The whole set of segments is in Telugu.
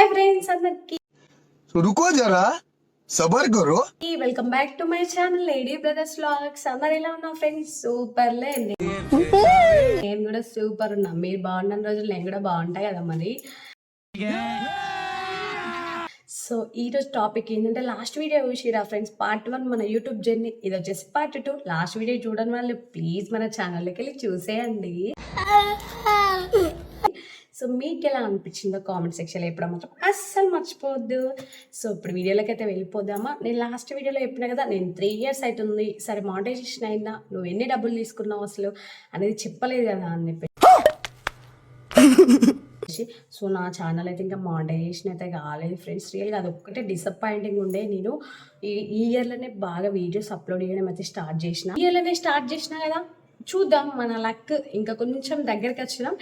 హాయ్ ఫ్రెండ్స్ అందరికి रुको जरा सबर करो welcome back to my channel lady brothers vlogs. అందరు ఎలా ఉన్నా ఫ్రెండ్స్? సూపర్లే. నేను కూడా సూపర్ ఉన్నా. మీరు బాగున్న రోజులు నేను కూడా బాగుంటాయి కదా మరి. సో ఈ రోజు టాపిక్ ఏంటంటే, లాస్ట్ వీడియో చూసిరా ఫ్రెండ్స్, పార్ట్ 1 మన యూట్యూబ్ జర్నీ. ఇది వచ్చేసి పార్ట్ 2. లాస్ట్ వీడియో చూడని వాళ్ళు ప్లీజ్ మన ఛానల్లోకి వెళ్ళి చూసేయండి. సో మీకు ఎలా అనిపించిందో కామెంట్ సెక్షన్లో చెప్పడం మాత్రం అస్సలు మర్చిపోవద్దు. సో ఇప్పుడు వీడియోలోకి అయితే వెళ్ళిపోదామా. నేను లాస్ట్ వీడియోలో చెప్పినా కదా, నేను 3 years అవుతుంది, సరే మానిటైజేషన్ అయినా నువ్వు ఎన్ని డబ్బులు తీసుకున్నావు అసలు అనేది చెప్పలేదు కదా అని చెప్పి. సో నా ఛానల్ అయితే ఇంకా మానిటైజేషన్ అయితే కాలేదు ఫ్రెండ్స్. రియల్గా అది ఒక్కటే డిసప్పాయింటింగ్ ఉండే. నేను ఈ ఇయర్లోనే బాగా వీడియోస్ అప్లోడ్ చేయడం అయితే స్టార్ట్ చేసిన. ఈ ఇయర్లోనే స్టార్ట్ చేసినా కదా, చూద్దాం మన లక్. ఇంకా కొంచెం దగ్గరికి వచ్చినాం.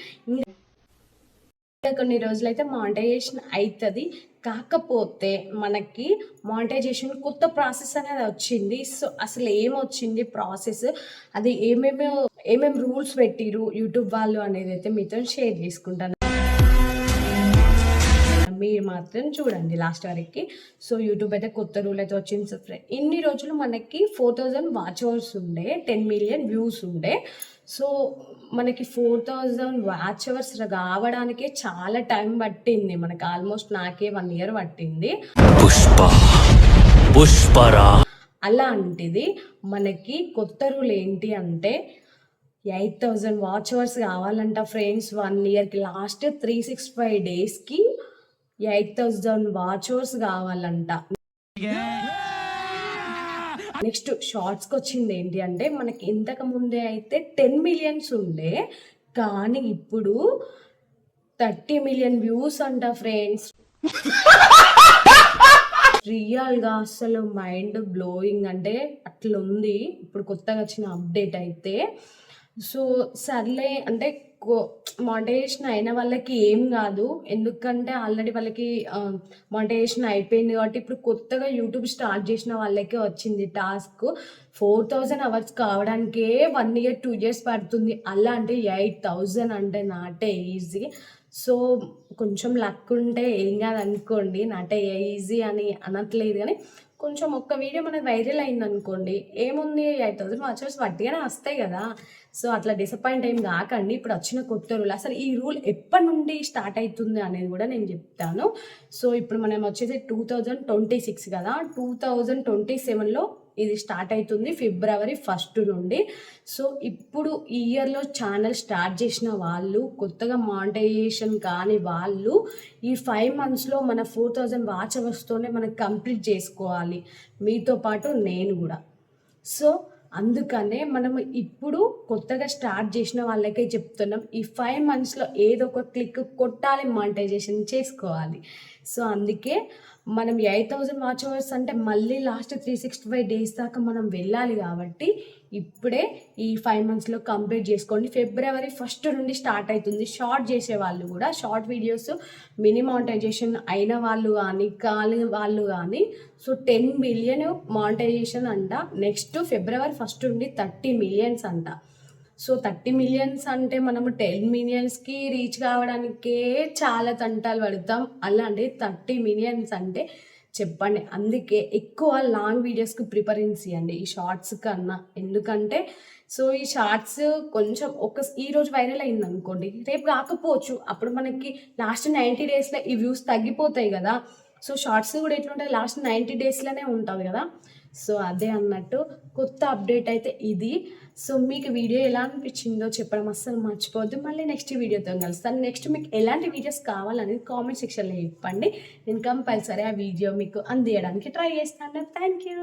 కొన్ని రోజులైతే మానిటైజేషన్ అవుతుంది. కాకపోతే మనకి మానిటైజేషన్ కొత్త ప్రాసెస్ అనేది వచ్చింది. సో అసలు ఏమొచ్చింది ప్రాసెస్, అది ఏమేమి రూల్స్ పెట్టిరు యూట్యూబ్ వాళ్ళు అనేది అయితే మీతో షేర్ చేసుకుంటాను. మీరు మాత్రం చూడండి లాస్ట్ వరకు. సో యూట్యూబ్ అయితే కొత్త రూల్ అయితే వచ్చింది. సో ఇన్ని రోజులు మనకి 4000 వాచ్ అవర్స్ ఉండే, 10 million వ్యూస్ ఉండే. సో మనకి 4000 వాచ్ అవర్స్ రావడానికే చాలా టైం పట్టింది. మనకి ఆల్మోస్ట్ నాకే 1 year పట్టింది. అలాంటిది మనకి కొత్త రూల్ ఏంటి అంటే, 8000 వాచ్ అవర్స్ కావాలంట ఫ్రెండ్స్ 1 yearకి. లాస్ట్ 365 daysకి 8000 వాచ్ అవర్స్ కావాలంట. నెక్స్ట్ షార్ట్స్కి వచ్చింది ఏంటి అంటే, మనకి ఇంతకు ముందే అయితే 10 million ఉండే, కానీ ఇప్పుడు 30 million వ్యూస్ అంట ఫ్రెండ్స్. రియల్గా అసలు మైండ్ బ్లోయింగ్ అంటే అట్లుంది ఇప్పుడు కొత్తగా వచ్చిన అప్డేట్ అయితే. సో సర్లే అంటే మానిటైజేషన్ అయిన వాళ్ళకి ఏం కాదు, ఎందుకంటే ఆల్రెడీ వాళ్ళకి మానిటైజేషన్ అయిపోయింది కాబట్టి. ఇప్పుడు కొత్తగా యూట్యూబ్ స్టార్ట్ చేసిన వాళ్ళకే వచ్చింది టాస్క్. 4000 అవర్స్ కావడానికే 1 year 2 years పడుతుంది. అలా అంటే 8000 అంటే నాటే ఈజీ. సో కొంచెం లక్ ఉంటే ఏం కాదు అనుకోండి, నాటే ఈజీ అని అనట్లేదు, కానీ కొంచెం ఒక్క వీడియో మనకి వైరల్ అయింది అనుకోండి, ఏముంది 8000 వాచ్ అవర్స్ వట్టిగానే వస్తాయి కదా. సో అట్లా డిసప్పాయింట్ ఏం కాకండి. ఇప్పుడు వచ్చిన కొత్త రూల్, అసలు ఈ రూల్ ఎప్పటి నుండి స్టార్ట్ అవుతుంది అనేది కూడా నేను చెప్తాను. సో ఇప్పుడు మనం వచ్చేసి 2026 కదా, 2027లో ఇది స్టార్ట్ అవుతుంది, February 1st నుండి. సో ఇప్పుడు ఈ ఇయర్లో ఛానల్ స్టార్ట్ చేసిన వాళ్ళు, కొత్తగా మానిటైజేషన్ కాని వాళ్ళు ఈ 5 monthsలో మన 4000 వాచ్ అవర్స్తోనే మనం కంప్లీట్ చేసుకోవాలి, మీతో పాటు నేను కూడా. సో అందుకనే మనము ఇప్పుడు కొత్తగా స్టార్ట్ చేసిన వాళ్ళకే చెప్తున్నాం, ఈ 5 monthsలో ఏదో ఒక క్లిక్ కొట్టాలి, మానిటైజేషన్ చేసుకోవాలి. సో అందుకే మనం 8000 వాచ్ అవర్స్ అంటే మళ్ళీ లాస్ట్ 365 days దాకా మనం వెళ్ళాలి కాబట్టి ఇప్పుడే ఈ 5 monthsలో కంప్లీట్ చేసుకోండి. February 1st నుండి స్టార్ట్ అవుతుంది. షార్ట్ చేసే వాళ్ళు కూడా, షార్ట్ వీడియోస్ మినీ మానిటైజేషన్ అయిన వాళ్ళు కానీ కాని వాళ్ళు కానీ, సో 10 million మానిటైజేషన్ అంట. నెక్స్ట్ February 1st నుండి 30 million అంట. సో 30 million అంటే మనము 10 millionsకి రీచ్ కావడానికే చాలా తంటాలు పడతాం. అలాంటి 30 million అంటే చెప్పండి. అందుకే ఎక్కువ లాంగ్ వీడియోస్కి ప్రిఫరెన్స్ ఇవ్వండి ఈ షార్ట్స్ కన్నా. ఎందుకంటే సో ఈ షార్ట్స్ కొంచెం ఈరోజు వైరల్ అయింది అనుకోండి, రేపు కాకపోవచ్చు. అప్పుడు మనకి లాస్ట్ 90 daysలో ఈ వ్యూస్ తగ్గిపోతాయి కదా. సో షార్ట్స్ కూడా ఎట్లుంటాయి, లాస్ట్ 90 daysలోనే ఉంటుంది కదా. సో అదే అన్నట్టు కొత్త అప్డేట్ అయితే ఇది. సో మీకు వీడియో ఎలా అనిపించిందో చెప్పడం అస్సలు మర్చిపోవద్దు. మళ్ళీ నెక్స్ట్ వీడియోతో కలుస్తాను. నెక్స్ట్ మీకు ఎలాంటి వీడియోస్ కావాలనేది కామెంట్ సెక్షన్లో చెప్పండి. నేను కంపల్సరీ ఆ వీడియో మీకు అందియడానికి ట్రై చేస్తాను. Thank you.